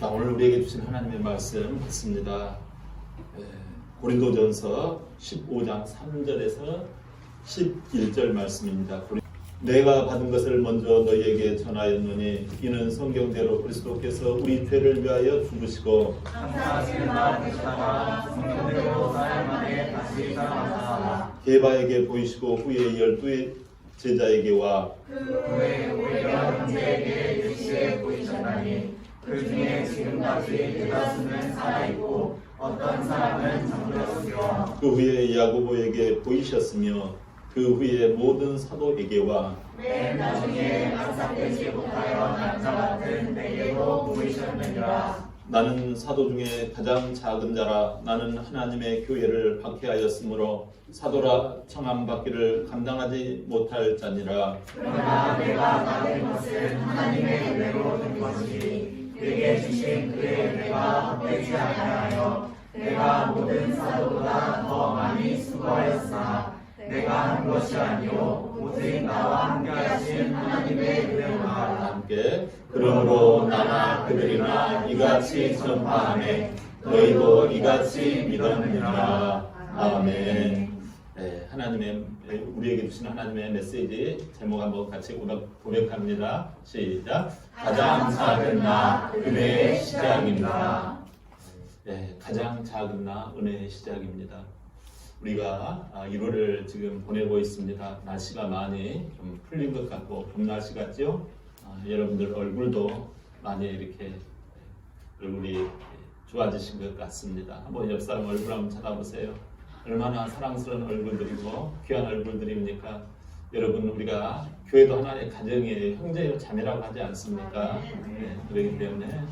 오늘 우리에게 주신 하나님의 말씀 듣습니다. 고린도전서 15장 3절에서 11절 말씀입니다. 내가 받은 것을 먼저 너희에게 전하였노니 이는 성경대로 그리스도께서 우리 죄를 위하여 죽으시고 성경대로 사흘 만에 다시 살아나사 게바에게 보이시고 후에 12 제자에게와 그 후에 오히려 형제에게 일시에 보이셨나니 그 중에 지금까지 대다수는 살아있고 어떤 사람은 잠들었으며 그 후에 야고보에게 보이셨으며 그 후에 모든 사도에게와 맨 나중에 안삭되지 못하여 남자 같은 내게도 보이셨느니라. 나는 사도 중에 가장 작은 자라. 나는 하나님의 교회를 박해하였으므로 사도라 청함받기를 감당하지 못할 자니라. 그러나 내가 받은 것은 하나님의 은혜로 된 것이니 내게 주신 그의 은혜가 헛되지 아니하여 내가 모든 사도보다 더 많이 수고하였으나 내가 한 것이 아니요 오직 나와 함께 하신 하나님의 은혜로라. 함께 그러므로 나나 그들이나 이같이 전파하네 너희도 이같이 믿었느니라. 아멘. 하나님의 우리에게 주신 하나님의 메시지 제목 한번 같이 고백합니다. 시작. 가장 작은 나 은혜의 시작입니다. 가장 작은 나 은혜의 시작입니다. 우리가 1월을 지금 보내고 있습니다. 날씨가 많이 좀 풀린 것 같고 봄 날씨 같죠? 여러분들 얼굴도 많이 이렇게 얼굴이 좋아지신 것 같습니다. 한번 옆 사람 얼굴 한번 쳐다보세요. 얼마나 사랑스러운 얼굴들이고 귀한 얼굴들입니까? 여러분 우리가 교회도 하나의 가정이에요. 형제 자매라고 하지 않습니까? 그렇기 때문에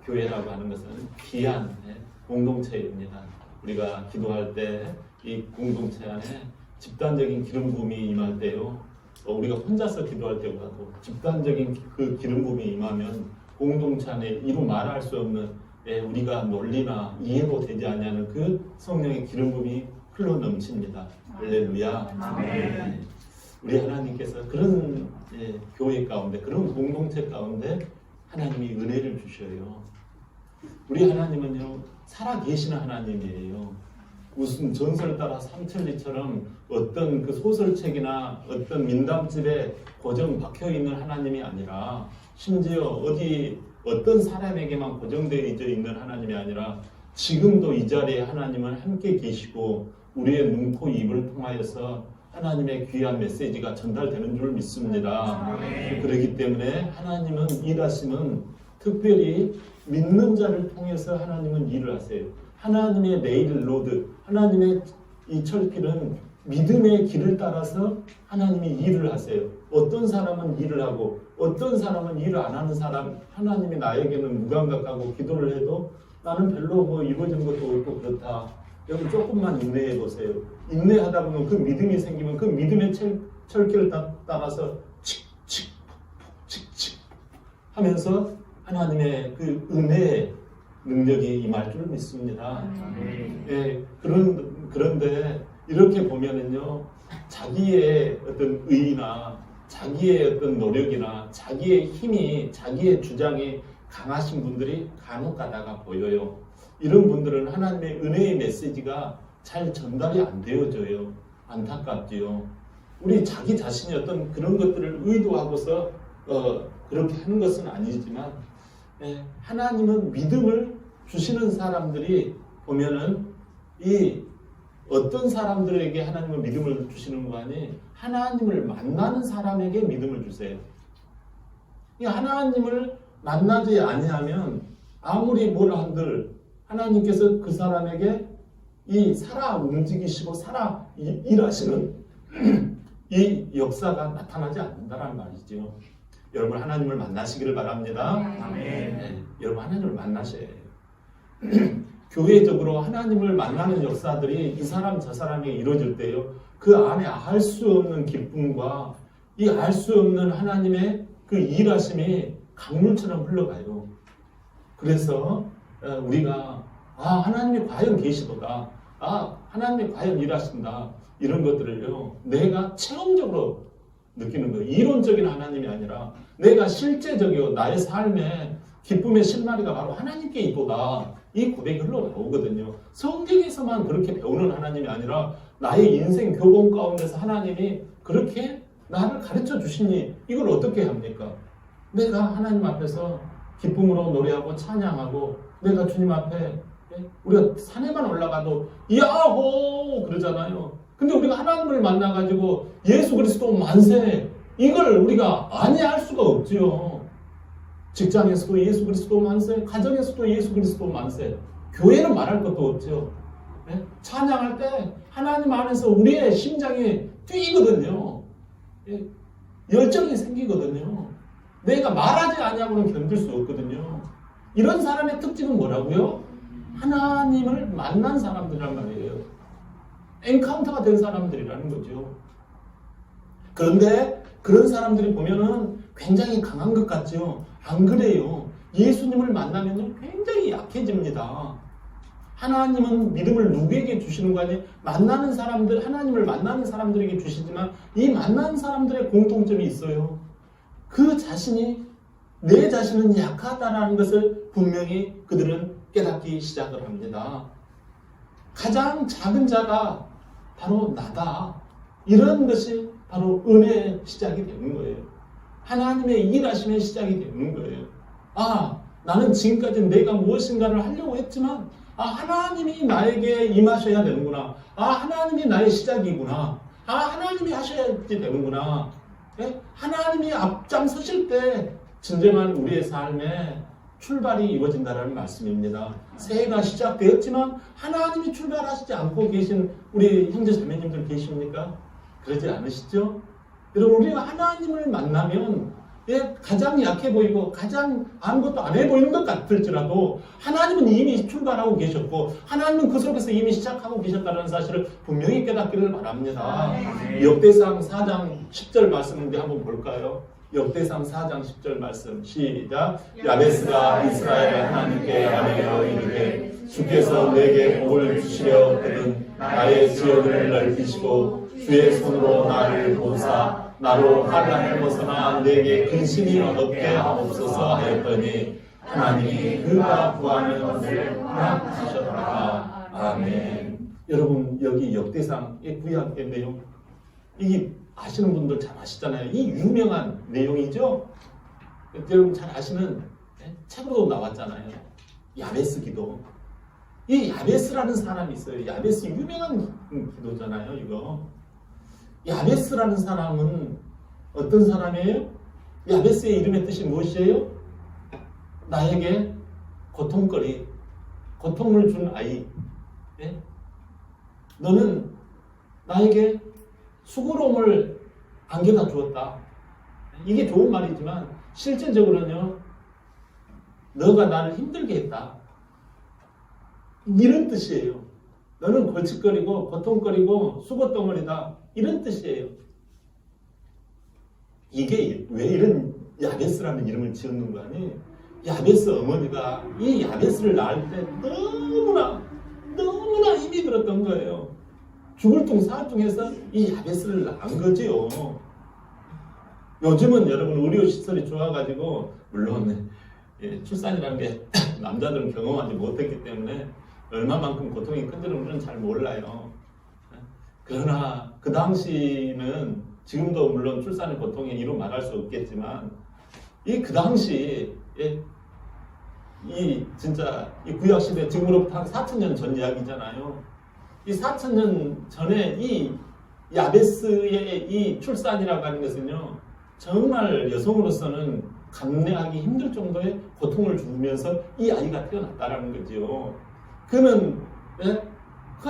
교회라고 하는 것은 귀한 공동체입니다. 우리가 기도할 때 이 공동체 안에 집단적인 기름 부음이 임할 때요. 우리가 혼자서 기도할 때보다도 집단적인 그 기름 부음이 임하면 공동체 안에 이루 말할 수 없는 우리가 논리나 이해도 되지 않냐는 그 성령의 기름 부음이 흘러 넘칩니다. 할렐루야. 아멘. 우리 하나님께서 그런 교회 가운데 그런 공동체 가운데 하나님이 은혜를 주셔요. 우리 하나님은요 살아계시는 하나님이에요. 무슨 전설 따라 삼천리처럼 어떤 그 소설책이나 어떤 민담집에 고정 박혀있는 하나님이 아니라 심지어 어떤 사람에게만 고정되어 있는 하나님이 아니라 지금도 이 자리에 하나님은 함께 계시고 우리의 눈, 코, 입을 통하여서 하나님의 귀한 메시지가 전달되는 줄 믿습니다. 그렇기 때문에 하나님은 일하시면 특별히 믿는 자를 통해서 하나님은 일을 하세요. 하나님의 레일 로드, 하나님의 이 철길은 믿음의 길을 따라서 하나님이 일을 하세요. 어떤 사람은 일을 하고 어떤 사람은 일을 안 하는 사람, 하나님이 나에게는 무감각하고 기도를 해도 나는 별로 뭐 이루어진 것도 없고 그렇다. 여러분 조금만 인내해 보세요. 인내하다 보면 그 믿음이 생기면 그 믿음의 철길을 따라서 칙칙 하면서 하나님의 그 은혜의 능력이 임할 줄 믿습니다. 그런데 이렇게 보면은요, 자기의 어떤 의나 자기의 어떤 노력이나 자기의 힘이, 자기의 주장이 강하신 분들이 간혹 가다가 보여요. 이런 분들은 하나님의 은혜의 메시지가 잘 전달이 안 되어져요. 안타깝지요. 우리 자기 자신이 어떤 그런 것들을 의도하고서 그렇게 하는 것은 아니지만 하나님은 믿음을 주시는 사람들이 보면은 이 어떤 사람들에게 하나님은 믿음을 주시는 거 아니 하나님을 만나는 사람에게 믿음을 주세요. 하나님을 만나지 아니하면 아무리 뭘 한들 하나님께서 그 사람에게 이 살아 움직이시고 살아 일하시는 이 역사가 나타나지 않는다는 말이죠. 여러분 하나님을 만나시기를 바랍니다. 아멘. 여러분 하나님을 만나셔야 해요. 교회적으로 하나님을 만나는 역사들이 이 사람 저 사람에게 이루어질 때요. 그 안에 알 수 없는 기쁨과 이 알 수 없는 하나님의 그 일하심이 강물처럼 흘러가요. 그래서 우리가 하나님이 과연 계시도다. 하나님이 과연 일하신다. 이런 것들을요. 내가 체험적으로 느끼는 거예요. 이론적인 하나님이 아니라 내가 실제적이요. 나의 삶에 기쁨의 실마리가 바로 하나님께 있도다. 이 고백이 흘러나오거든요. 성경에서만 그렇게 배우는 하나님이 아니라 나의 인생 교본 가운데서 하나님이 그렇게 나를 가르쳐 주시니 이걸 어떻게 합니까? 내가 하나님 앞에서 기쁨으로 노래하고 찬양하고 내가 주님 앞에 우리가 산에만 올라가도 야호 그러잖아요. 근데 우리가 하나님을 만나가지고 예수 그리스도 만세 이걸 우리가 아니할 수가 없지요. 직장에서도 예수 그리스도 만세, 가정에서도 예수 그리스도 만세, 교회는 말할 것도 없죠. 네? 찬양할 때 하나님 안에서 우리의 심장이 뛰거든요. 네? 열정이 생기거든요. 내가 말하지 않냐고는 견딜 수 없거든요. 이런 사람의 특징은 뭐라고요? 하나님을 만난 사람들이란 말이에요. 엔카운터가 된 사람들이라는 거죠. 그런데 그런 사람들이 보면은 굉장히 강한 것 같죠. 안 그래요. 예수님을 만나면 굉장히 약해집니다. 하나님은 믿음을 누구에게 주시는 거 아니에요? 만나는 사람들, 하나님을 만나는 사람들에게 주시지만 이 만나는 사람들의 공통점이 있어요. 그 자신이 내 자신은 약하다라는 것을 분명히 그들은 깨닫기 시작을 합니다. 가장 작은 자가 바로 나다. 이런 것이 바로 은혜의 시작이 되는 거예요. 하나님의 일하심의 시작이 되는 거예요. 아, 나는 지금까지 내가 무엇인가를 하려고 했지만 아, 하나님이 나에게 임하셔야 되는구나. 아, 하나님이 나의 시작이구나. 아, 하나님이 하셔야지 되는구나. 네? 하나님이 앞장서실 때 진정한 우리의 삶에 출발이 이루어진다는 말씀입니다. 새해가 시작되었지만 하나님이 출발하시지 않고 계신 우리 형제 자매님들 계십니까? 그러지 않으시죠? 여러분 우리가 하나님을 만나면 가장 약해 보이고 가장 아무것도 안 해 보이는 것 같을지라도 하나님은 이미 출발하고 계셨고 하나님은 그 속에서 이미 시작하고 계셨다는 사실을 분명히 깨닫기를 바랍니다. 역대상 4장 10절 말씀인데 한번 볼까요? 역대상 4장 10절 말씀 시작. 야베스가 이스라엘 하나님께 아뢰어 이르되 주께서 내게 복을 주시려 하거든 나의 지역을 넓히시고 주의 손으로 나를 보사 나로 환난을 벗어나 내게 근심이 얻게 하옵소서 하였더니 하나님이 그가 구하는 것을 허락하셨다. 아멘. 여러분 여기 역대상의 구약의 내용 이게 아시는 분들 잘 아시잖아요. 이 유명한 내용이죠. 여러분 잘 아시는 책으로도 나왔잖아요. 야베스 기도. 이 야베스라는 사람이 있어요. 야베스 유명한 기도잖아요. 이거. 야베스라는 사람은 어떤 사람이에요? 야베스의 이름의 뜻이 무엇이에요? 나에게 고통거리, 고통을 준 아이. 네? 너는 나에게 수고로움을 안겨다 주었다. 이게 좋은 말이지만 실제적으로는요. 너가 나를 힘들게 했다. 이런 뜻이에요. 너는 골칫거리고 고통거리고 수고덩어리다. 이런 뜻이에요. 이게 왜 이런 야베스라는 이름을 지었는 거 아니에요? 야베스 어머니가 이 야베스를 낳을 때 너무나 힘이 들었던 거예요. 죽을 둥 살 둥해서 이 야베스를 낳은 거지요. 요즘은 여러분 의료시설이 좋아가지고 물론 출산이라는 게 남자들은 경험하지 못했기 때문에 얼마만큼 고통이 큰지는 우리는 잘 몰라요. 그러나 그 당시는 지금도 물론 출산의 고통이 이루 말할 수 없겠지만 그 당시 이 진짜 이 구약시대 지금으로부터 한 4,000년 전 이야기잖아요. 이 4,000년 전에 이 야베스의 이 출산이라고 하는 것은요 정말 여성으로서는 감내하기 힘들 정도의 고통을 주면서 이 아이가 태어났다라는 거죠. 그는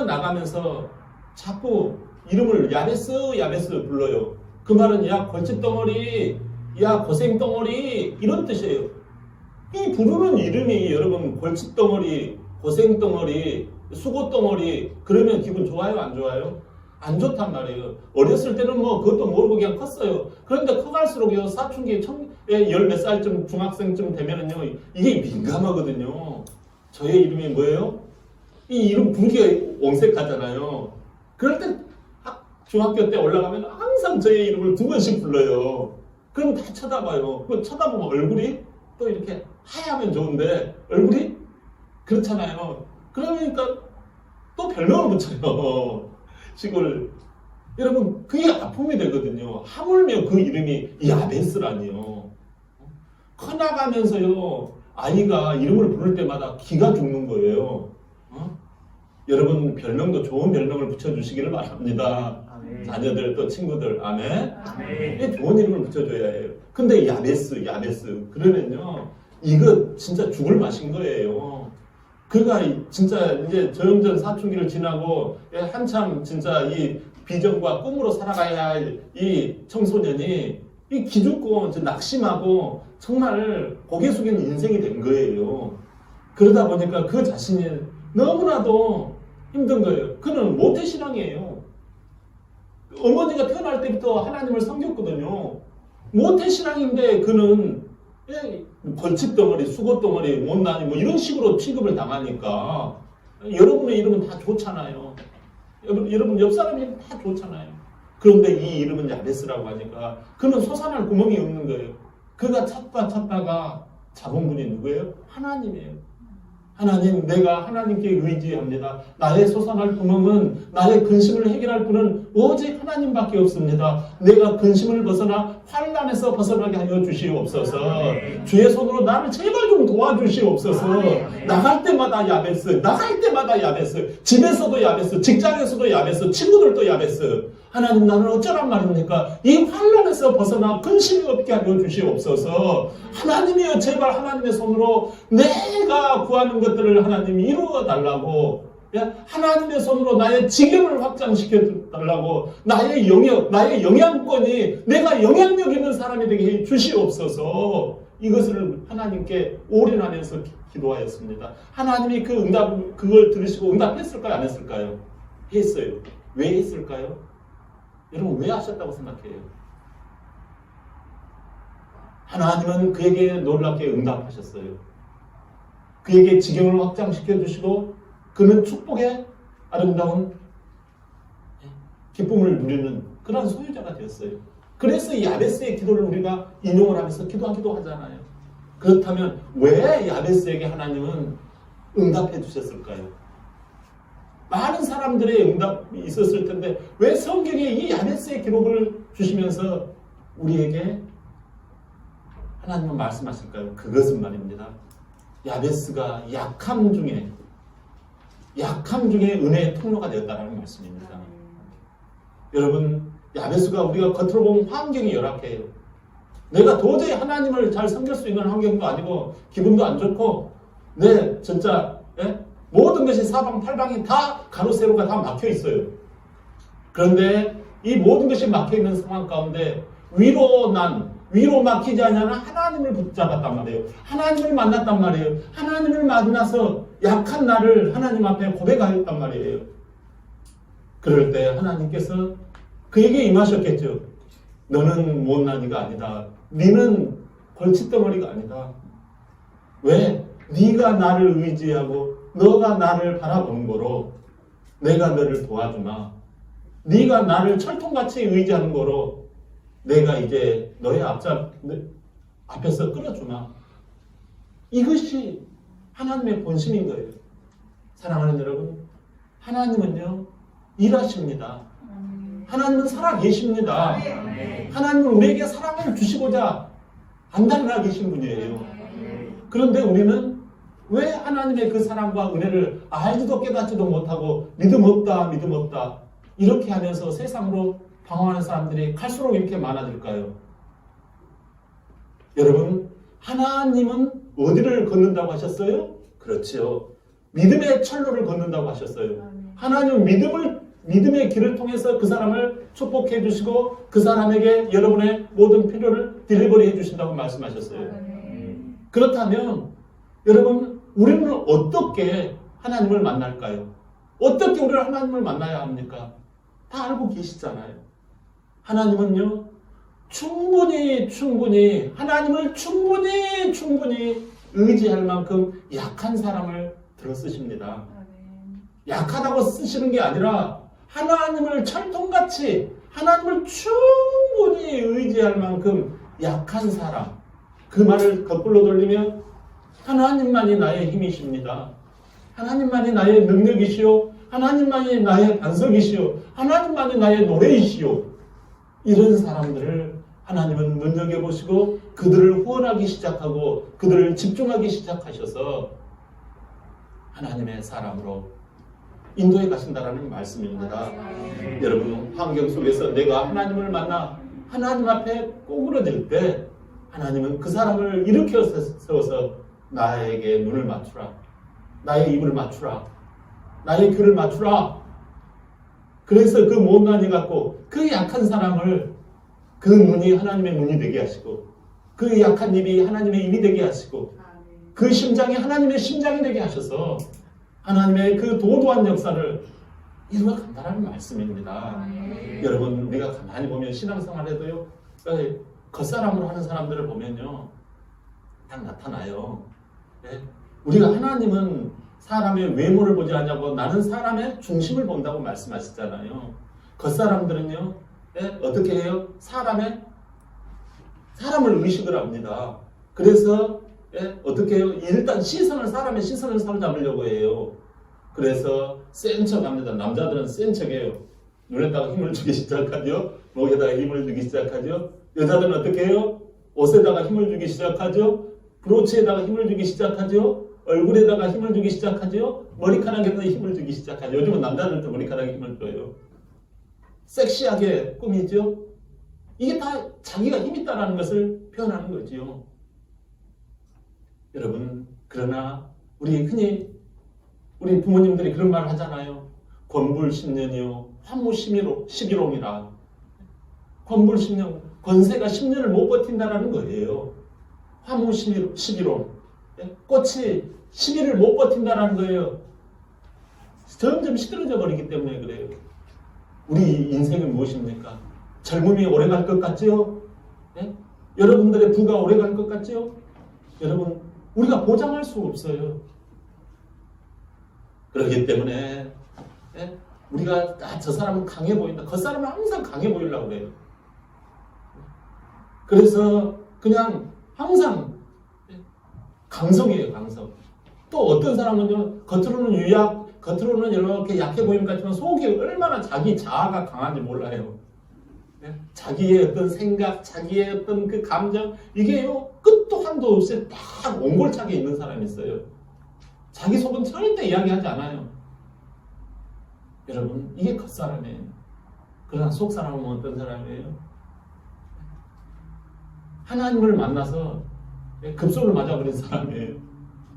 나가면서 자꾸 이름을 야베스 불러요. 그 말은 야 골칫덩어리, 야 고생덩어리 이런 뜻이에요. 이 부르는 이름이 여러분 골칫덩어리, 고생덩어리, 수고덩어리 그러면 기분 좋아요 안 좋아요? 안 좋단 말이에요. 어렸을 때는 뭐 그것도 모르고 그냥 컸어요. 그런데 커갈수록요 사춘기 열 몇 살쯤 중학생쯤 되면은요 이게 민감하거든요. 저의 이름이 뭐예요? 이 이름 부르기가 어색하잖아요. 그럴 때 중학교 때 올라가면 항상 저의 이름을 2번씩 불러요. 그럼 다 쳐다봐요. 그 쳐다보면 얼굴이 또 이렇게 하얗면 좋은데 얼굴이 그렇잖아요. 그러니까 또 별명을 붙여요. 시골. 여러분 그게 아픔이 되거든요. 하물며 그 이름이 야베스라니요. 커나가면서요 아이가 이름을 부를 때마다 기가 죽는 거예요. 여러분 별명도 좋은 별명을 붙여주시기를 바랍니다. 아멘. 자녀들 또 친구들 아멘. 아멘. 좋은 이름을 붙여줘야 해요. 근데 야베스 그러면요 이거 진짜 죽을 맛인 거예요. 그가 진짜 이제 저염전 사춘기를 지나고 한참 진짜 이 비전과 꿈으로 살아가야 할 이 청소년이 이 기죽고 낙심하고 정말 고개 숙이는 인생이 된 거예요. 그러다 보니까 그 자신이 너무나도 힘든 거예요. 그는 모태신앙이에요. 어머니가 태어날 때부터 하나님을 섬겼거든요. 모태신앙인데 그는 벌집덩어리, 수고덩어리, 못난이 뭐 이런 식으로 취급을 당하니까 여러분의 이름은 다 좋잖아요. 여러분 옆 사람 이름 다 좋잖아요. 그런데 이 이름은 야베스라고 하니까 그는 솟아날 구멍이 없는 거예요. 그가 찾다가 잡은 분이 누구예요? 하나님이에요. 하나님, 내가 하나님께 의지합니다. 나의 솟아날 구멍은, 나의 근심을 해결할 분은 오직 하나님밖에 없습니다. 내가 근심을 벗어나 환난에서 벗어나게 하여 주시옵소서. 주의 손으로 나를 제발 좀 도와주시옵소서. 나갈 때마다 야베스, 집에서도 야베스, 직장에서도 야베스, 친구들도 야베스. 하나님, 나는 어쩌란 말입니까? 이 환난에서 벗어나 근심이 없게 하여 주시옵소서. 하나님이여, 제발 하나님의 손으로 내가 구하는 것들을 하나님이 이루어 달라고, 하나님의 손으로 나의 지경을 확장시켜 달라고, 나의 영역, 나의 영향권이 내가 영향력 있는 사람이 되게 해 주시옵소서. 이것을 하나님께 올인하면서 기도하였습니다. 하나님이 그 그걸 들으시고 응답했을까요? 안 했을까요? 했어요. 왜 했을까요? 여러분 왜 하셨다고 생각해요? 하나님은 그에게 놀랍게 응답하셨어요. 그에게 지경을 확장시켜 주시고 그는 축복의 아름다운 기쁨을 누리는 그런 소유자가 되었어요. 그래서 이 야베스의 기도를 우리가 인용을 하면서 기도하기도 하잖아요. 그렇다면 왜 야베스에게 하나님은 응답해 주셨을까요? 많은 사람들의 응답이 있었을 텐데 왜 성경에 이 야베스의 기록을 주시면서 우리에게 하나님은 말씀하실까요? 그것은 말입니다. 야베스가 약함 중에 은혜의 통로가 되었다는 말씀입니다. 여러분, 야베스가 우리가 겉으로 보면 환경이 열악해요. 내가 도저히 하나님을 잘 섬길 수 있는 환경도 아니고 기분도 안 좋고 진짜 모든 것이 사방팔방이 다 가로세로가 다 막혀 있어요. 그런데 이 모든 것이 막혀 있는 상황 가운데 위로 막히지 않냐는 하나님을 붙잡았단 말이에요. 하나님을 만났단 말이에요. 하나님을 만나서 약한 나를 하나님 앞에 고백하였단 말이에요. 그럴 때 하나님께서 그에게 임하셨겠죠. 너는 못난이가 아니다. 너는 벌칫덩어리가 아니다. 왜? 네가 나를 의지하고 너가 나를 바라보는 거로 내가 너를 도와주마. 네가 나를 철통같이 의지하는 거로 내가 이제 너의 앞에서 끌어주마. 이것이 하나님의 본심인 거예요. 사랑하는 여러분, 하나님은요 일하십니다. 하나님은 살아계십니다. 하나님은 우리에게 사랑을 주시고자 안달나 계신 분이에요. 그런데 우리는 왜 하나님의 그 사랑과 은혜를 알지도 깨닫지도 못하고 믿음 없다 이렇게 하면서 세상으로 방황하는 사람들이 갈수록 이렇게 많아질까요? 여러분, 하나님은 어디를 걷는다고 하셨어요? 그렇지요. 믿음의 철로를 걷는다고 하셨어요. 하나님은 믿음의 길을 통해서 그 사람을 축복해 주시고 그 사람에게 여러분의 모든 필요를 딜리버리 해 주신다고 말씀하셨어요. 그렇다면 여러분, 우리는 어떻게 하나님을 만날까요? 어떻게 우리가 하나님을 만나야 합니까? 다 알고 계시잖아요. 하나님은요 충분히 하나님을 충분히 의지할 만큼 약한 사람을 들어 쓰십니다. 약하다고 쓰시는 게 아니라 하나님을 철통같이 하나님을 충분히 의지할 만큼 약한 사람, 그 말을 거꾸로 돌리면 하나님만이 나의 힘이십니다. 하나님만이 나의 능력이시오. 하나님만이 나의 반석이시오. 하나님만이 나의 노래이시오. 이런 사람들을 하나님은 눈여겨보시고 그들을 후원하기 시작하고 그들을 집중하기 시작하셔서 하나님의 사람으로 인도해 가신다라는 말씀입니다. 여러분, 환경 속에서 내가 하나님을 만나 하나님 앞에 꼬부러질 때 하나님은 그 사람을 일으켜 세워서 나에게 눈을 맞추라. 나의 입을 맞추라. 나의 귀를 맞추라. 그래서 그 못난이 갖고 그 약한 사람을 그 눈이 하나님의 눈이 되게 하시고 그 약한 입이 하나님의 입이 되게 하시고 그 심장이 하나님의 심장이 되게 하셔서 하나님의 그 도도한 역사를 이루어 간다는 말씀입니다. 여러분, 우리가 가만히 보면 신앙생활에도요, 겉사람으로 하는 사람들을 보면요, 딱 나타나요. 네? 우리가 하나님은 사람의 외모를 보지 않냐고 나는 사람의 중심을 본다고 말씀하시잖아요. 겉사람들은요, 네? 어떻게 해요? 사람을 의식을 합니다. 그래서 어떻게 해요? 일단 사람의 시선을 사로잡으려고 해요. 그래서 센 척 합니다. 남자들은 센 척해요. 눈에다가 힘을 주기 시작하죠. 목에다가 힘을 주기 시작하죠. 여자들은 어떻게 해요? 옷에다가 힘을 주기 시작하죠. 브로치에다가 힘을 주기 시작하죠. 얼굴에다가 힘을 주기 시작하죠. 머리카락에다가 힘을 주기 시작하죠. 요즘은 남자들도 머리카락에 힘을 줘요. 섹시하게 꾸미죠. 이게 다 자기가 힘이 있다는 것을 표현하는 거지요. 여러분, 그러나 우리 흔히 우리 부모님들이 그런 말을 하잖아요. 권불10년이요 환무 11옹이라. 권불 10년, 권세가 10년을 못 버틴다는 거예요. 환무 11옹. 꽃이 10일을 못 버틴다는 거예요. 점점 시들어져 버리기 때문에 그래요. 우리 인생은 무엇입니까? 젊음이 오래 갈 것 같죠? 네? 여러분들의 부가 오래 갈 것 같죠? 여러분, 우리가 보장할 수 없어요. 그렇기 때문에 우리가 저 사람은 강해 보인다. 그 사람은 항상 강해 보이려고 그래요. 그래서 그냥 항상 강성이에요. 강성. 또 어떤 사람은요, 겉으로는 이렇게 약해 보이는 것 같지만 속이 얼마나 자기 자아가 강한지 몰라요. 자기의 어떤 생각, 자기의 어떤 그 감정, 이게요, 끝도 한도 없이 딱 옹골차게 있는 사람이 있어요. 자기 속은 절대 이야기하지 않아요. 여러분, 이게 겉사람이에요. 그러나 속사람은 어떤 사람이에요? 하나님을 만나서 급속을 맞아버린 사람이에요.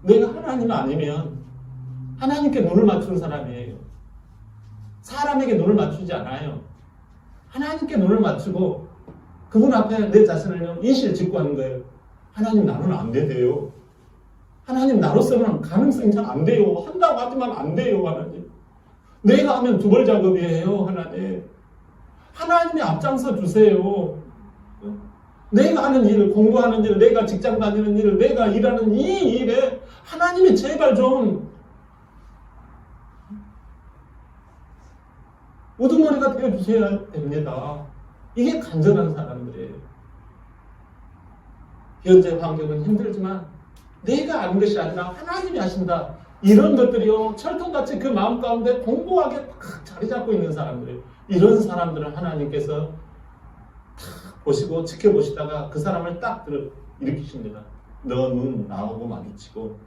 내가 하나님 아니면 하나님께 눈을 맞추는 사람이에요. 사람에게 눈을 맞추지 않아요. 하나님께 눈을 맞추고 그분 앞에 내 자신을 인실직고하는 거예요. 하나님, 나는 안 돼요. 하나님, 나로서는 가능성이 잘 안 돼요. 한다고 하지만 안 돼요. 하나님, 내가 하면 두벌 작업이에요. 하나님, 하나님이 앞장서 주세요. 내가 하는 일, 공부하는 일, 내가 직장 다니는 일, 내가 일하는 이 일에 하나님이 제발 좀 우두머리가 되어주셔야 됩니다. 이게 간절한 사람들이에요. 현재 환경은 힘들지만 내가 아는 것이 아니라 하나님이 하신다. 이런 것들이요, 철통같이 그 마음 가운데 공고하게 딱 자리 잡고 있는 사람들이에요. 이런 사람들은 하나님께서 딱 보시고 지켜보시다가 그 사람을 딱 일으키십니다. 너 눈 나하고 마주치고,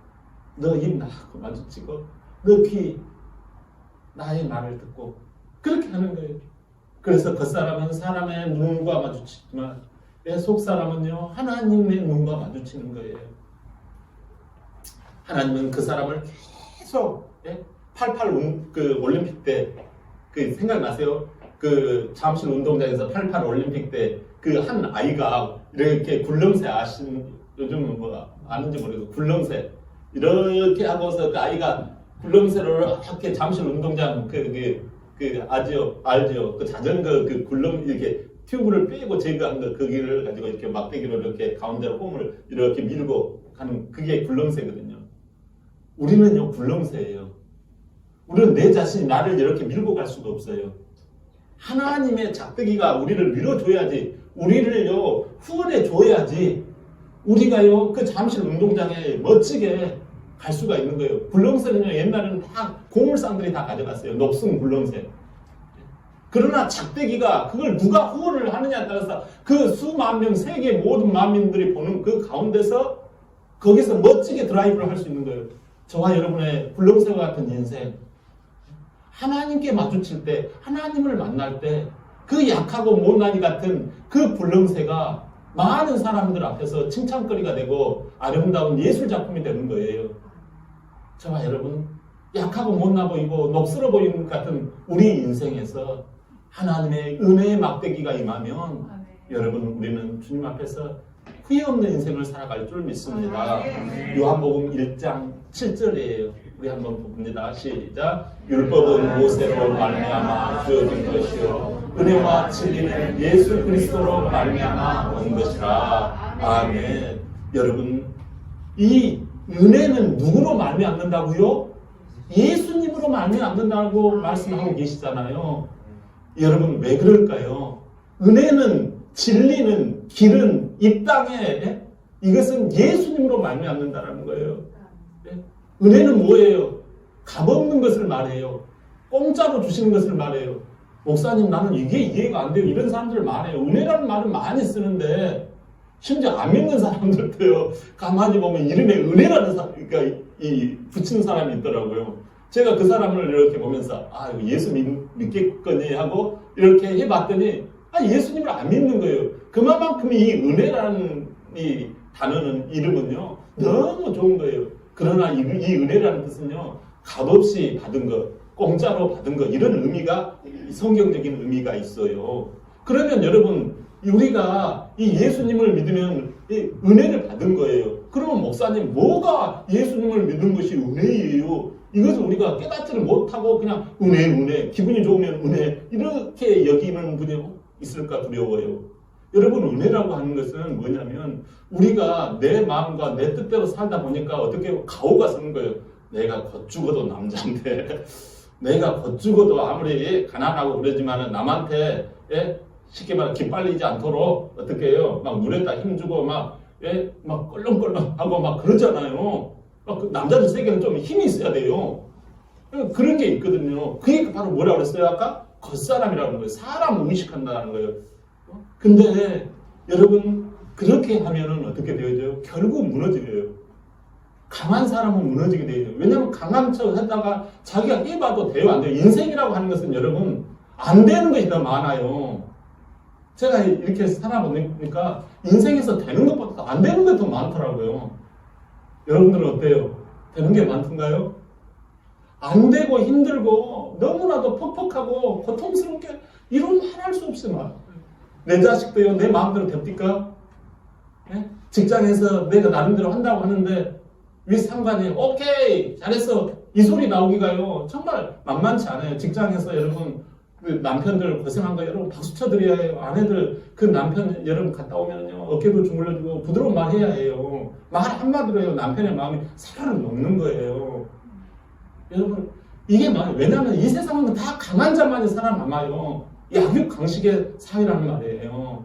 너 입 나하고 마주치고, 너 귀 나의 말을 듣고, 그렇게 하는 거예요. 그래서 겉사람은 사람의 눈과 마주치지만 내 속사람은요, 하나님의 눈과 마주치는 거예요. 하나님은 그 사람을 계속 88 그 올림픽 때 그 생각나세요? 그 잠실 운동장에서 88 올림픽 때 그 한 아이가 이렇게 굴렁쇠 요즘 뭐 아는지 모르겠어요. 굴렁쇠 이렇게 하고서 그 아이가 굴렁쇠를 이렇게 잠실 운동장 알죠? 그 자전거 그 굴렁 이렇게 튜브를 빼고 제거한 거 거기를 가지고 이렇게 막대기로 이렇게 가운데로 홈을 이렇게 밀고 가는 그게 굴렁쇠거든요. 우리는요, 굴렁쇠예요. 우리는 내 자신이 나를 이렇게 밀고 갈 수가 없어요. 하나님의 작대기가 우리를 밀어줘야지, 우리를요 후원해 줘야지 우리가요, 그 잠실 운동장에 멋지게 갈 수가 있는 거예요. 굴렁쇠는요, 옛날에는 다 고물상들이 다 가져갔어요. 녹슨 굴렁쇠. 그러나 작대기가 그걸 누가 후원을 하느냐에 따라서 그 수만 명, 세계 모든 만민들이 보는 그 가운데서 거기서 멋지게 드라이브를 할 수 있는 거예요. 저와 여러분의 굴렁쇠와 같은 인생. 하나님께 마주칠 때, 하나님을 만날 때, 그 약하고 못난이 같은 그 굴렁쇠가 많은 사람들 앞에서 칭찬거리가 되고 아름다운 예술 작품이 되는 거예요. 저와 여러분, 약하고 못나 보이고 녹슬어 보이는 것 같은 우리 인생에서 하나님의 은혜의 막대기가 임하면 여러분, 우리는 주님 앞에서 후회 없는 인생을 살아갈 줄 믿습니다. 요한복음 1장 7절이에요. 우리 한번 봅니다. 시작. 율법은 모세로 말미암아 주어진 것이요 은혜와 진리는 예수 그리스도로 말미암아 온 것이라. 아멘. 여러분, 이 은혜는 누구로 말미암는다고요? 예수님으로 말미암는다고 말씀하고 계시잖아요. 여러분, 왜 그럴까요? 은혜는, 진리는, 길은 이 땅에 이것은 예수님으로 말미암는다는 거예요. 은혜는 뭐예요? 값없는 것을 말해요. 공짜로 주시는 것을 말해요. 목사님, 나는 이게 이해가 안 돼요. 이런 사람들 말해요. 은혜라는 말은 많이 쓰는데 심지어 안 믿는 사람들도요, 가만히 보면 이름에 은혜라는 그러니까 이 붙이는 사람이 있더라고요. 제가 그 사람을 이렇게 보면서 예수 믿겠거니 하고 이렇게 해봤더니 예수님을 안 믿는 거예요. 그만큼 이 은혜라는 이 단어는, 이름은요, 너무 좋은 거예요. 그러나 이 은혜라는 뜻은요, 값없이 받은 것, 공짜로 받은 것, 이런 의미가, 성경적인 의미가 있어요. 그러면 여러분, 우리가 이 예수님을 믿으면 이 은혜를 받은 거예요. 그러면 목사님, 뭐가 예수님을 믿는 것이 은혜예요? 이것을 우리가 깨닫지를 못하고 그냥 은혜, 기분이 좋으면 은혜, 이렇게 여기는 분이 있을까 두려워요. 여러분, 은혜라고 하는 것은 뭐냐면 우리가 내 마음과 내 뜻대로 살다 보니까 어떻게 가오가 서는 거예요. 내가 곧 죽어도 남자인데 내가 곧 죽어도 아무리 가난하고 그러지만 남한테 쉽게 말해 기빨리지 않도록 어떻게 해요? 막 물에다 힘주고 막 껄렁껄렁하고 막 그러잖아요. 그 남자들 세계는 좀 힘이 있어야 돼요. 그런 게 있거든요. 그게 바로 뭐라고 그랬어요? 아까? 겉사람이라는 거예요. 사람 의식한다는 거예요. 근데 여러분, 그렇게 하면은 어떻게 되어져요? 결국 무너지게요. 강한 사람은 무너지게 되어요. 왜냐하면 강한 척 하다가 자기가 해봐도 돼요, 안 돼요? 인생이라고 하는 것은 여러분, 안 되는 것이 더 많아요. 제가 이렇게 살아보니까 인생에서 되는 것보다 안 되는 게 더 많더라고요. 여러분들은 어때요? 되는 게 많던가요? 안 되고 힘들고 너무나도 퍽퍽하고 고통스럽게 이런 말 할 수 없이 막. 내 자식도요, 내 마음대로 됩니까? 네? 직장에서 내가 나름대로 한다고 하는데 윗상관이 오케이 잘했어 이 소리 나오기가요 정말 만만치 않아요. 직장에서 여러분 그 남편들 고생한 거 여러분 박수 쳐드려야 해요. 아내들 그 남편 여러분 갔다 오면요 어깨도 주물러주고 부드러운 말 해야 해요. 말 한마디로 해요. 남편의 마음이 사람을 녹는 거예요. 여러분 이게 왜냐하면 이 세상은 다 강한 자만이 살아남아요. 약육강식의 사회라는 말이에요.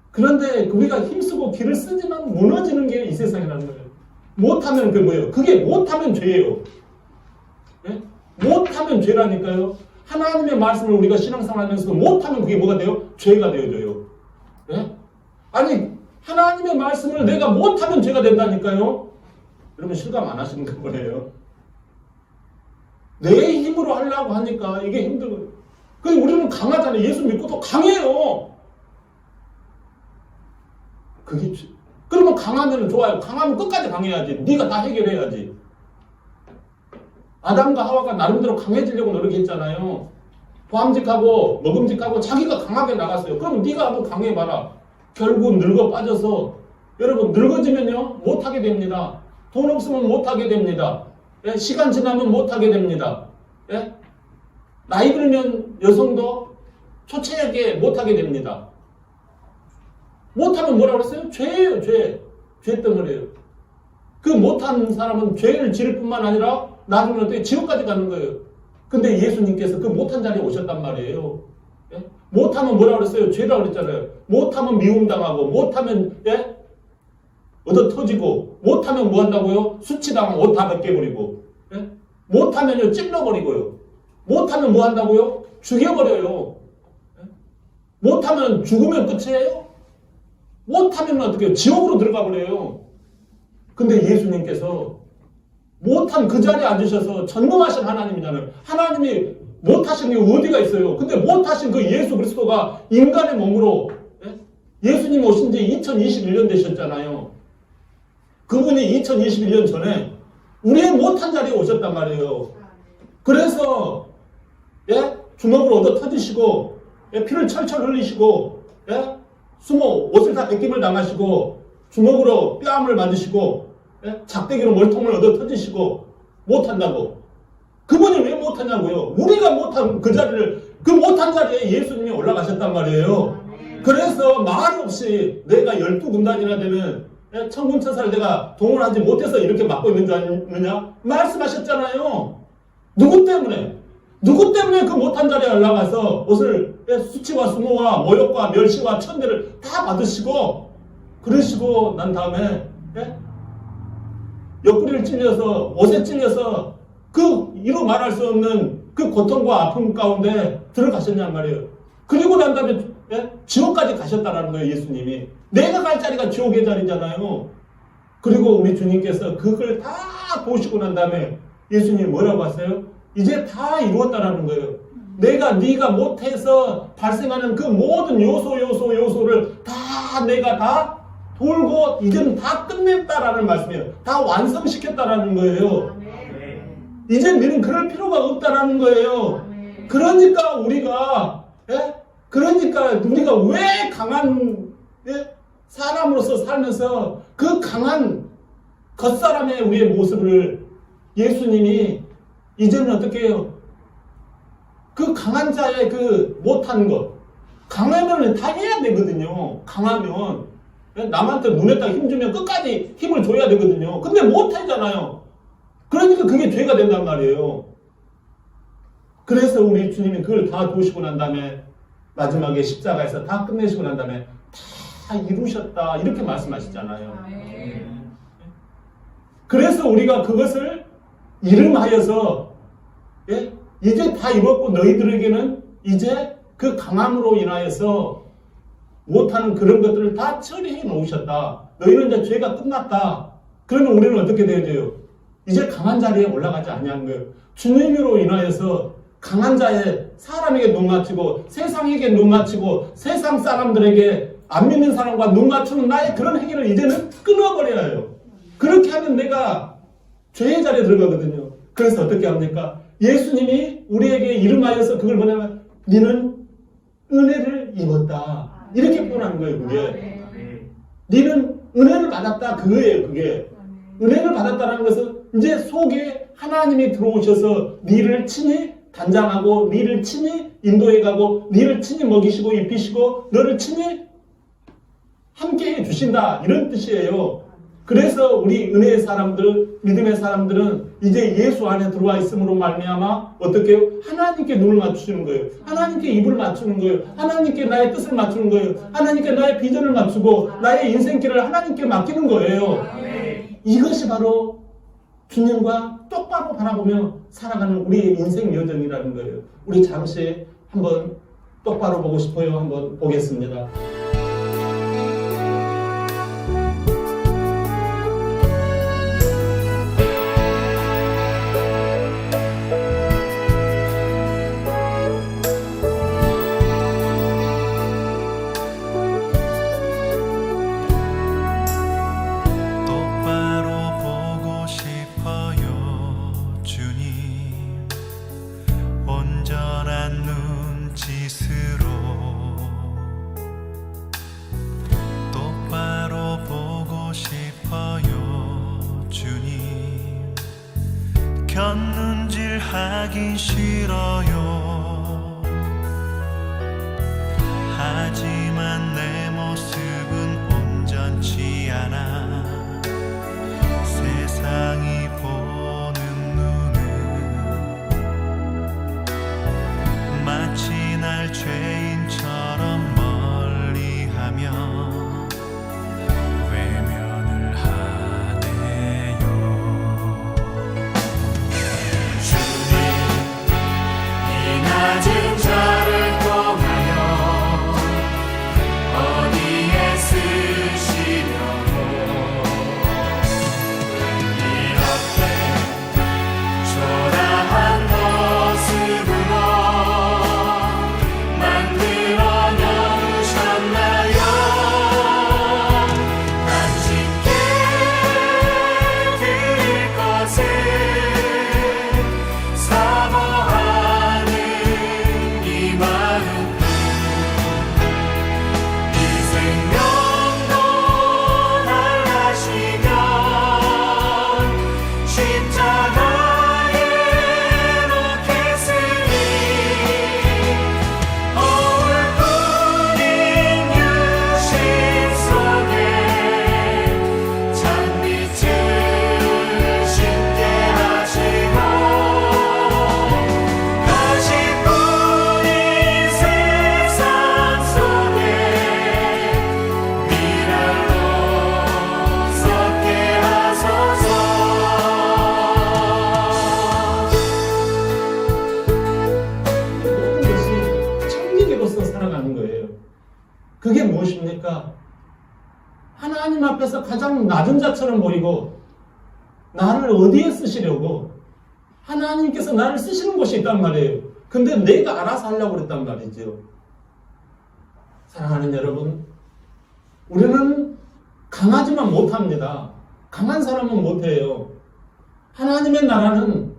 그런데 우리가 힘쓰고 길을 쓰지만 무너지는 게 이 세상이라는 거예요. 못하면 그게 뭐예요? 그게 못하면 죄예요. 네? 못하면 죄라니까요. 하나님의 말씀을 우리가 신앙생활하면서 못하면 그게 뭐가 돼요? 죄가 되어져요. 네? 아니 하나님의 말씀을 내가 못하면 죄가 된다니까요. 여러분 실감 안 하시는 거예요. 내 힘으로 하려고 하니까 이게 힘들어요. 그래서 우리는 강하잖아요. 예수 믿고 또 강해요. 그게 그러면 강하면 좋아요. 강하면 끝까지 강해야지. 네가 다 해결해야지. 아담과 하와가 나름대로 강해지려고 노력했잖아요. 보암직하고 먹음직하고 자기가 강하게 나갔어요. 그럼 네가 한번 강해봐라. 결국 늙어 빠져서 여러분 늙어지면요 못하게 됩니다. 돈 없으면 못하게 됩니다. 예? 시간 지나면 못하게 됩니다. 예? 나이 들면 여성도 초췌하게 못하게 됩니다. 못하면 뭐라고 그랬어요? 죄예요, 죄. 죄덩어리예요. 그 못한 사람은 죄를 지를 뿐만 아니라 나중에 어떻게 지옥까지 가는 거예요. 근데 예수님께서 그 못한 자리에 오셨단 말이에요. 예? 못하면 뭐라 그랬어요? 죄라고 그랬잖아요. 못하면 미움당하고, 못하면, 예? 얻어 터지고, 못하면 뭐 한다고요? 수치당하고 옷 다 벗겨버리고, 예? 못하면요, 찔러버리고요. 못하면 뭐 한다고요? 죽여버려요. 예? 못하면 죽으면 끝이에요? 못하면 어떻게 해요? 지옥으로 들어가 버려요. 근데 예수님께서 못한 그 자리에 앉으셔서 전능하신 하나님이잖아요. 하나님이 못하신 게 어디가 있어요? 근데 못하신 그 예수 그리스도가 인간의 몸으로, 예? 예수님 오신 지 2021년 되셨잖아요. 그분이 2021년 전에 우리의 못한 자리에 오셨단 말이에요. 그래서 예? 주먹으로 얻어 터지시고, 예? 피를 철철 흘리시고, 예? 옷을 다 벗김을 당하시고, 주먹으로 뺨을 맞으시고, 예? 작대기로 머리통을 얻어 터지시고, 못한다고. 그분이 왜 못하냐고요? 우리가 못한 그 자리를, 그 못한 자리에 예수님이 올라가셨단 말이에요. 그래서 말 없이 내가 12군단이나 되는 천군천사를 내가 동원하지 못해서 이렇게 맡고 있는 줄 아느냐? 말씀하셨잖아요. 누구 때문에? 누구 때문에 그 못한 자리에 올라가서 옷을 수치와 수모와 모욕과 멸시와 천대를 다 받으시고, 그러시고 난 다음에 옆구리를 찔려서, 옷에 찔려서 그 이루 말할 수 없는 그 고통과 아픔 가운데 들어가셨냔 말이에요. 그리고 난 다음에 지옥까지 가셨다라는 거예요, 예수님이. 내가 갈 자리가 지옥의 자리잖아요. 그리고 우리 주님께서 그걸 다 보시고 난 다음에 예수님이 뭐라고 하세요? 이제 다 이루었다라는 거예요. 네가 못해서 발생하는 그 모든 요소를 다 내가 다 돌고 이제는 다 끝냈다라는 말씀이에요. 다 완성시켰다라는 거예요. 이제 너는 그럴 필요가 없다라는 거예요. 그러니까 우리가 왜 강한 사람으로서 살면서 그 강한 겉사람의 우리의 모습을 예수님이 이제는 어떻게 해요? 그 강한 자의 그 못한 것, 강하면 다 해야 되거든요. 강하면 남한테 눈에다 힘주면 끝까지 힘을 줘야 되거든요. 근데 못하잖아요. 그러니까 그게 죄가 된단 말이에요. 그래서 우리 주님이 그걸 다 도우시고 난 다음에 마지막에 십자가에서 다 끝내시고 난 다음에 다 이루셨다 이렇게 말씀하시잖아요. 그래서 우리가 그것을 이름하여서 이제 다 이뤘고 너희들에게는 이제 그 강함으로 인하여서 못하는 그런 것들을 다 처리해 놓으셨다. 너희는 이제 죄가 끝났다. 그러면 우리는 어떻게 돼야 돼요? 이제 강한 자리에 올라가지 아니하는 거예요. 주님으로 인하여서 강한 자에 사람에게 눈 맞추고 세상에게 눈 맞추고 세상 사람들에게 안 믿는 사람과 눈 맞추는 나의 그런 행위를 이제는 끊어버려야 해요. 그렇게 하면 내가 죄의 자리에 들어가거든요. 그래서 어떻게 합니까? 예수님이 우리에게 이름하여서 그걸 뭐냐면 너는 은혜를 입었다. 이렇게 표현하는 거예요. 그게. 너는 은혜를 받았다. 그거예요. 그게. 은혜를 받았다는 것은 이제 속에 하나님이 들어오셔서 너를 친히 단장하고 너를 친히 인도해가고 너를 친히 먹이시고 입히시고 너를 친히 함께 해주신다. 이런 뜻이에요. 그래서 우리 은혜의 사람들, 믿음의 사람들은 이제 예수 안에 들어와 있음으로 말미암아 어떻게 해요? 하나님께 눈을 맞추시는 거예요. 하나님께 입을 맞추는 거예요. 하나님께 나의 뜻을 맞추는 거예요. 하나님께 나의 비전을 맞추고 나의 인생길을 하나님께 맡기는 거예요. 이것이 바로 주님과 똑바로 바라보며 살아가는 우리의 인생 여정이라는 거예요. 우리 잠시 한번 똑바로 보고 싶어요. 한번 보겠습니다. 하기 싫어요. 하지만 내 모습은 온전치 않아. 세상이 보는 눈은 마치 날 죄인처럼 하나님 앞에서 가장 낮은 자처럼 보이고 나를 어디에 쓰시려고 하나님께서 나를 쓰시는 곳이 있단 말이에요. 근데 내가 알아서 하려고 그랬단 말이죠. 사랑하는 여러분, 우리는 강하지만 못합니다. 강한 사람은 못해요. 하나님의 나라는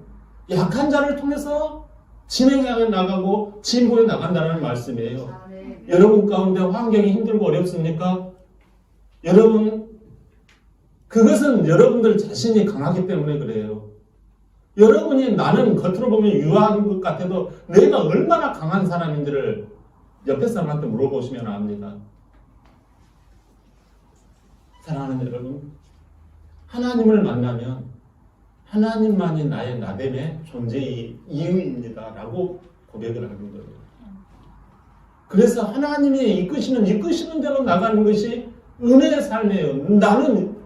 약한 자를 통해서 진행해 나가고 진보해 나간다는 말씀이에요. 여러분 가운데 환경이 힘들고 어렵습니까? 여러분, 그것은 여러분들 자신이 강하기 때문에 그래요. 여러분이 나는 겉으로 보면 유한 것 같아도 내가 얼마나 강한 사람인지를 옆에 사람한테 물어보시면 압니다. 사랑하는 여러분, 하나님을 만나면 하나님만이 나의 나됨의 존재의 이유입니다 라고 고백을 하는 거예요. 그래서 하나님이 이끄시는 대로 나가는 것이 은혜의 삶이에요. 나는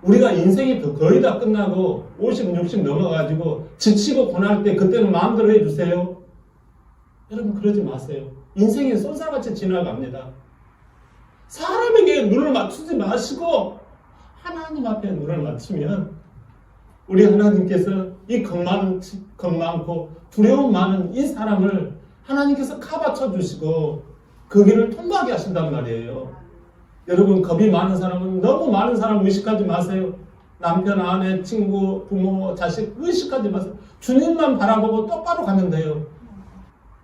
우리가 인생이 거의 다 끝나고 50, 60 넘어가지고 지치고 고날 때 그때는 마음대로 해주세요. 여러분 그러지 마세요. 인생이 쏜살같이 지나갑니다. 사람에게 눈을 맞추지 마시고 하나님 앞에 눈을 맞추면 우리 하나님께서 이 겁 많고 두려움 많은 이 사람을 하나님께서 카바쳐 주시고 그 길을 통과하게 하신단 말이에요. 여러분 겁이 많은 사람은 너무 많은 사람 의식하지 마세요. 남편, 아내, 친구, 부모, 자식 의식하지 마세요. 주님만 바라보고 똑바로 가면 돼요.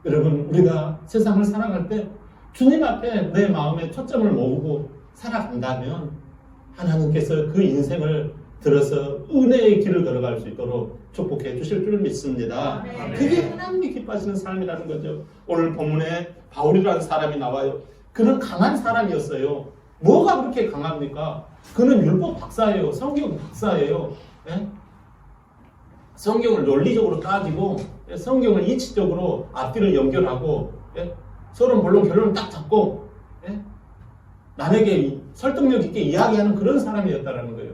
여러분 우리가 세상을 살아갈 때 주님 앞에 내 마음에 초점을 모으고 살아간다면 하나님께서 그 인생을 들어서 은혜의 길을 걸어갈 수 있도록 축복해 주실 줄 믿습니다. 그게 하나님이 기뻐하시는 삶이라는 거죠. 오늘 본문에 바울이라는 사람이 나와요. 그는 강한 사람이었어요. 뭐가 그렇게 강합니까? 그는 율법 박사예요. 성경 박사예요. 예? 성경을 논리적으로 따지고 성경을 이치적으로 앞뒤를 연결하고 서로 물론 결론을 딱 잡고 남에게 설득력 있게 이야기하는 그런 사람이었다는 거예요.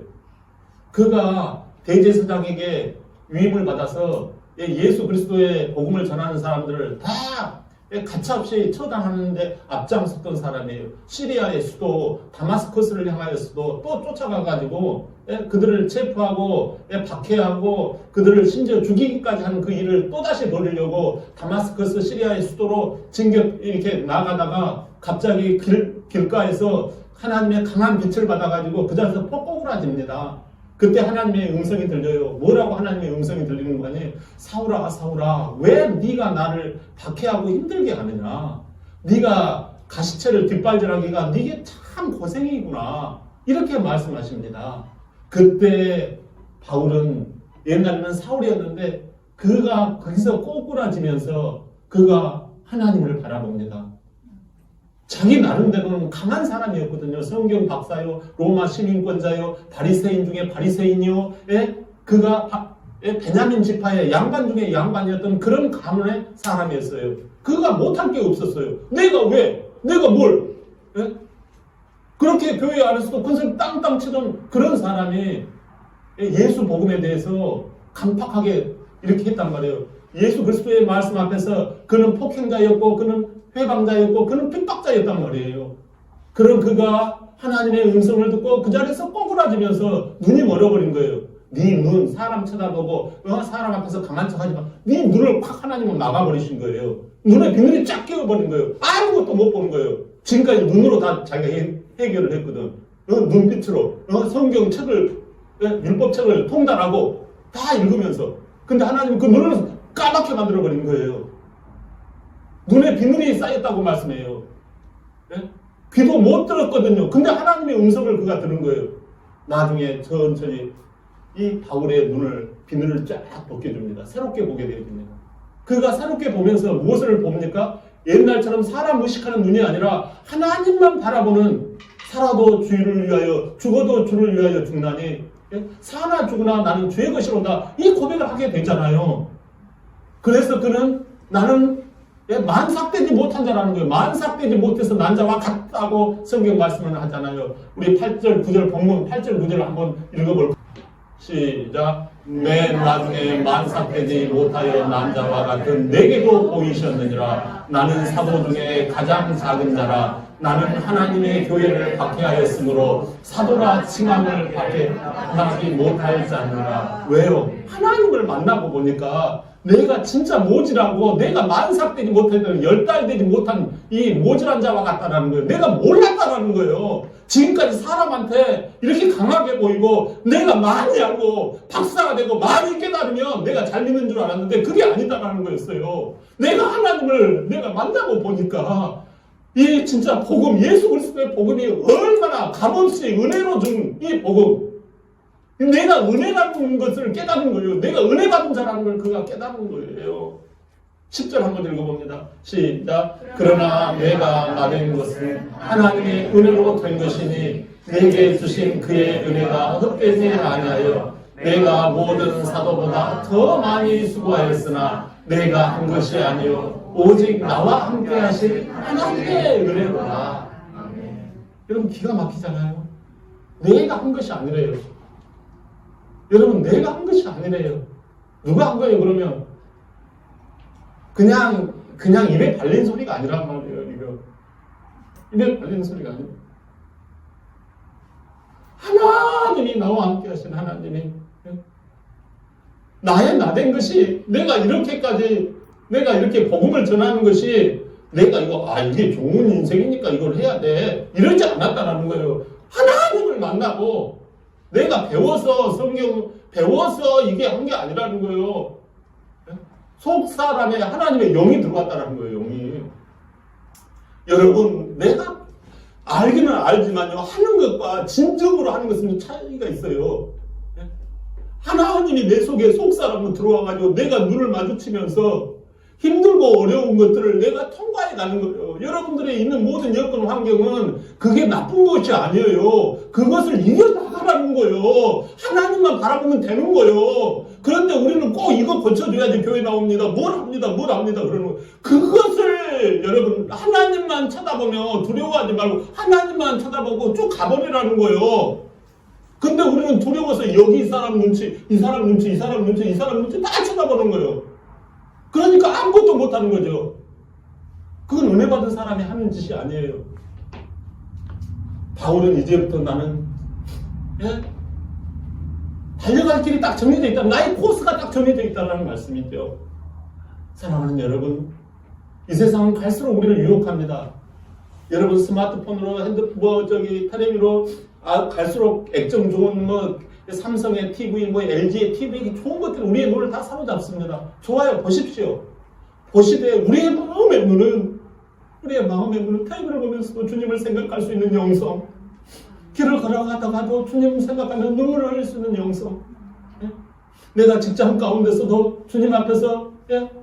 그가 대제사장에게 위임을 받아서 예수 그리스도의 복음을 전하는 사람들을 다 가차없이 처단하는데 앞장섰던 사람이에요. 시리아의 수도 다마스커스를 향하여서도 또 쫓아가가지고 그들을 체포하고 박해하고 그들을 심지어 죽이기까지 하는 그 일을 또다시 벌이려고 다마스커스 시리아의 수도로 이렇게 나가다가 갑자기 길가에서 하나님의 강한 빛을 받아가지고 그 자리에서 뻑뻑울어집니다. 그때 하나님의 음성이 들려요. 뭐라고 하나님의 음성이 들리는 거니? 사울아 사울아 왜 네가 나를 박해하고 힘들게 하느냐? 네가 가시체를 뒷발질하기가 네게 참 고생이구나. 이렇게 말씀하십니다. 그때 바울은 옛날에는 사울이었는데 그가 거기서 꼬꾸라지면서 그가 하나님을 바라봅니다. 자기 나름대로는 강한 사람이었거든요. 성경 박사요, 로마 시민권자요, 바리새인 중에 바리새인이요. 그가 베냐민 지파의 양반 중에 양반이었던 그런 가문의 사람이었어요. 그가 못할 게 없었어요. 내가 왜? 내가 뭘? 그렇게 교회 안에서도 큰소리 땅땅 치던 그런 사람이 예수 복음에 대해서 간팍하게 이렇게 했단 말이에요. 예수 그리스도의 말씀 앞에서 그는 폭행자였고 그는 회방자였고 그는 핍박자였단 말이에요. 그런 그가 하나님의 음성을 듣고 그 자리에서 꼬꾸라지면서 눈이 멀어버린 거예요. 네 눈 사람 쳐다보고 사람 앞에서 강한 척하지 마. 네 눈을 확 하나님은 막아버리신 거예요. 눈에 비늘이 쫙 끼워버린 거예요. 아무것도 못 보는 거예요. 지금까지 눈으로 다 자기가 해결을 했거든. 눈빛으로 성경 책을 율법 책을 통달하고 다 읽으면서. 근데 하나님은 그 눈을 까맣게 만들어버린 거예요. 눈에 비늘이 쌓였다고 말씀해요. 귀도 못 들었거든요. 근데 하나님의 음성을 그가 들은 거예요. 나중에 천천히 이 바울의 비늘을 쫙 벗겨줍니다. 새롭게 보게 되거든요. 그가 새롭게 보면서 무엇을 봅니까? 옛날처럼 사람 의식하는 눈이 아니라 하나님만 바라보는 살아도 주를 위하여 죽어도 주를 위하여 죽나니 사나 죽으나 나는 주의 것이로다. 이 고백을 하게 되잖아요. 그래서 그는 나는 만삭되지 못한 자라는 거예요. 만삭되지 못해서 난 자와 같다고 성경 말씀을 하잖아요. 우리 8절 9절 본문 8절 9절을 한번 읽어볼까요? 시작. 맨 나중에 만삭되지 못하여 난 자와 같은 내게도 보이셨느니라. 나는 사도 중에 가장 작은 자라. 나는 하나님의 교회를 박해하였으므로 사도라 칭함을 박해하지 못할 자니라. 왜요? 하나님을 만나고 보니까 내가 진짜 모질하고 내가 만삭되지 못했던 10달 되지 못한 이 모질한 자와 같다라는 거예요. 내가 몰랐다라는 거예요. 지금까지 사람한테 이렇게 강하게 보이고 내가 많이 알고 박사가 되고 많이 깨달으면 내가 잘 믿는 줄 알았는데 그게 아니다라는 거였어요. 내가 하나님을 내가 만나고 보니까 이 진짜 복음, 예수 그리스도의 복음이 얼마나 값없이 은혜로 준 이 복음, 내가 은혜라는 것을 깨달은 거예요. 내가 은혜 받은 자라는 걸 그가 깨달은 거예요. 10절 한번 읽어봅니다. 시작. 그러나 내가 받은 것은 하나님의 은혜로 된 것이니 내게 주신 그의 은혜가 헛되지 아니하여 내가 모든 사도보다 더 많이 수고하였으나 내가 한 것이 아니요 오직 나와 함께 하신 하나님의 은혜로다. 여러분 기가 막히잖아요. 내가 한 것이 아니래요. 여러분 내가 한 것이 아니래요. 누가 한 거예요 그러면? 그냥 입에 발린 소리가 아니란 말이에요. 이거 입에 발린 소리가 아니에요. 하나님이 나와 함께 하신 하나님이 나의 나 된 것이 내가 이렇게까지 내가 이렇게 복음을 전하는 것이 내가 이게 좋은 인생이니까 이걸 해야 돼 이러지 않았다라는 거예요. 하나님을 만나고 내가 배워서 성경 배워서 이게 한 게 아니라는 거예요. 속 사람에 하나님의 영이 들어왔다는 거예요. 영이. 여러분 내가 알기는 알지만요 하는 것과 진정으로 하는 것은 차이가 있어요. 하나님이 내 속에 속 사람으로 들어와가지고 내가 눈을 마주치면서 힘들고 어려운 것들을 내가 통과해 가는 거예요. 여러분들이 있는 모든 여건 환경은 그게 나쁜 것이 아니에요. 그것을 이겨나가라는 거예요. 하나님만 바라보면 되는 거예요. 그런데 우리는 꼭 이거 고쳐줘야지 교회 나옵니다. 뭘 합니다. 그러는 거예요. 그것을 여러분 하나님만 쳐다보며 두려워하지 말고 하나님만 쳐다보고 쭉 가버리라는 거예요. 근데 우리는 두려워서 여기 이 사람 눈치 다 쳐다보는 거예요. 그러니까 아무것도 못하는 거죠. 그건 은혜 받은 사람이 하는 짓이 아니에요. 바울은 이제부터 나는 달려갈 길이 딱 정해져 있다. 나의 코스가 딱 정해져 있다는 말씀이죠. 사랑하는 여러분, 이 세상은 갈수록 우리를 유혹합니다. 여러분 스마트폰으로 텔레비로 갈수록 액정 좋은 삼성의 TV, LG의 TV 좋은 것들이 우리의 눈을 다 사로잡습니다. 좋아요. 보십시오. 보시되 우리의 마음의 눈은 테이블을 보면서도 주님을 생각할 수 있는 영성, 길을 걸어가다가도 주님 생각하면 눈물을 흘릴 수 있는 영성, 내가 직장 가운데서도 주님 앞에서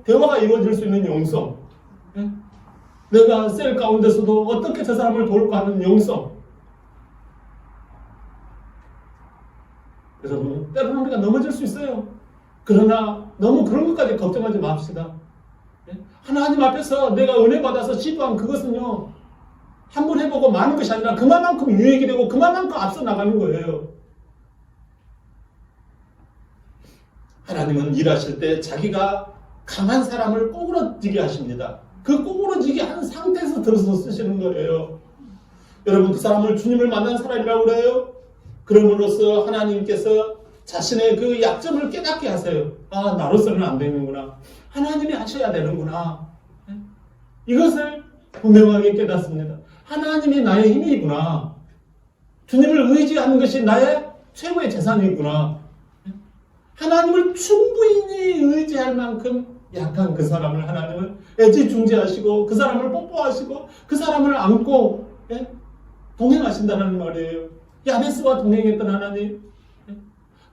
대화가 이루어질 수 있는 영성, 내가 셀 가운데서도 어떻게 저 사람을 도울까 하는 영성. 여러분, 때로는 우리가 넘어질 수 있어요. 그러나 너무 그런 것까지 걱정하지 맙시다. 하나님 앞에서 내가 은혜 받아서 시도한 그것은요, 한 번 해보고 많은 것이 아니라 그만큼 유익이 되고 그만큼 앞서 나가는 거예요. 하나님은 일하실 때 자기가 강한 사람을 꼬꾸라지게 하십니다. 그 꼬꾸라지게 하는 상태에서 들어서 쓰시는 거예요. 여러분, 그 사람을 주님을 만난 사람이라고 그래요. 그럼으로써 하나님께서 자신의 그 약점을 깨닫게 하세요. 아, 나로서는 안 되는구나. 하나님이 하셔야 되는구나. 이것을 분명하게 깨닫습니다. 하나님이 나의 힘이구나. 주님을 의지하는 것이 나의 최고의 재산이구나. 하나님을 충분히 의지할 만큼 약한 그 사람을 하나님은 애지중지하시고 그 사람을 뽀뽀하시고 그 사람을 안고 동행하신다는 말이에요. 야베스와 동행했던 하나님,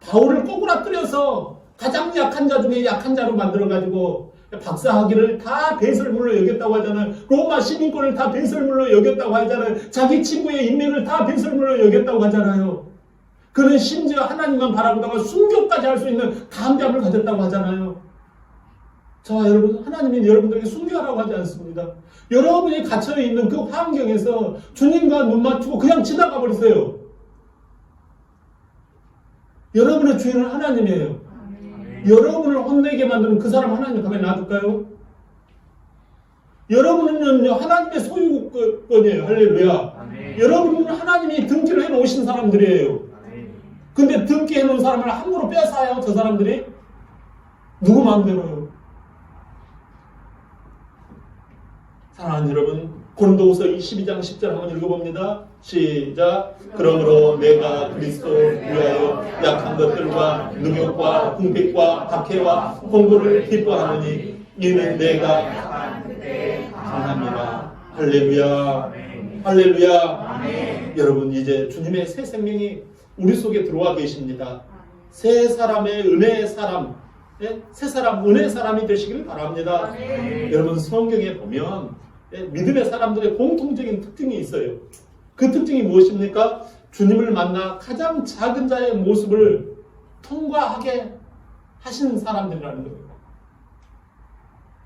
바울을 꼬꾸라뜨려서 가장 약한 자 중에 약한 자로 만들어가지고 박사학위를 다 배설물로 여겼다고 하잖아요. 로마 시민권을 다 배설물로 여겼다고 하잖아요. 자기 친구의 인맥을 다 배설물로 여겼다고 하잖아요. 그는 심지어 하나님만 바라보다가 순교까지 할 수 있는 담대함을 가졌다고 하잖아요. 저와 여러분, 하나님이 여러분들에게 순교하라고 하지 않습니다. 여러분이 갇혀있는 그 환경에서 주님과 눈 맞추고 그냥 지나가 버리세요. 여러분의 주인은 하나님이에요. 여러분을 혼내게 만드는 그 사람 하나님 가만히 놔둘까요? 여러분은요 하나님의 소유권이에요. 할렐루야. 아멘. 여러분은 하나님이 등기를 해놓으신 사람들이에요. 아멘. 근데 등기 해놓은 사람을 함부로 뺏어요. 저 사람들이 누구 마음대로요. 사랑하는 여러분, 고린도후서 22장 10절 한번 읽어봅니다. 시작. 그러므로 내가 그리스도를 위하여 약한 것들과 능욕과 궁핍과 박해와 공고를 기뻐하노니 이는 내가 약한 그때에 강합니다. 할렐루야. 아멘. 할렐루야. 아멘. 여러분 이제 주님의 새 생명이 우리 속에 들어와 계십니다. 새 사람의 은혜의 사람, 새 사람 은혜의 사람이 되시길 바랍니다. 아멘. 여러분 성경에 보면 믿음의 사람들의 공통적인 특징이 있어요. 그 특징이 무엇입니까? 주님을 만나 가장 작은 자의 모습을 통과하게 하신 사람들이라는 거예요.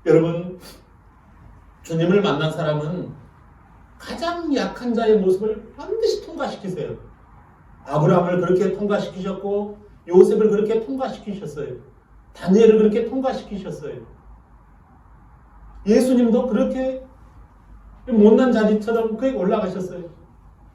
여러분 주님을 만난 사람은 가장 약한 자의 모습을 반드시 통과시키세요. 아브라함을 그렇게 통과시키셨고 요셉을 그렇게 통과시키셨어요. 다니엘을 그렇게 통과시키셨어요. 예수님도 그렇게 못난 자리처럼 그에 올라가셨어요.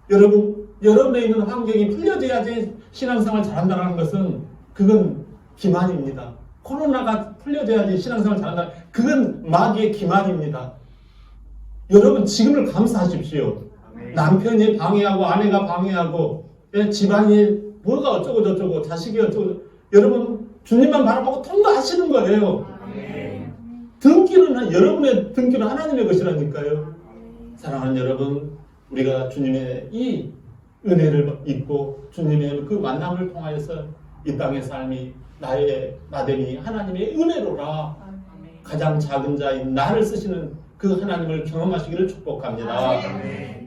여러분, 여러분에 있는 환경이 풀려져야지 신앙생활 잘한다는 것은 그건 기만입니다. 코로나가 풀려져야지 신앙생활 잘한다. 그건 마귀의 기만입니다. 여러분 지금을 감사하십시오. 아멘. 남편이 방해하고 아내가 방해하고 집안이 뭐가 어쩌고 저쩌고 자식이 어쩌고 여러분 주님만 바라보고 통과하시는 거예요. 아멘. 등기는 여러분의 등기는 하나님의 것이라니까요. 사랑하는 여러분, 우리가 주님의 이 은혜를 입고 주님의 그 만남을 통하여서 이 땅의 삶이 나의 나됨이 하나님의 은혜로라. 가장 작은 자인 나를 쓰시는 그 하나님을 경험하시기를 축복합니다. 아멘.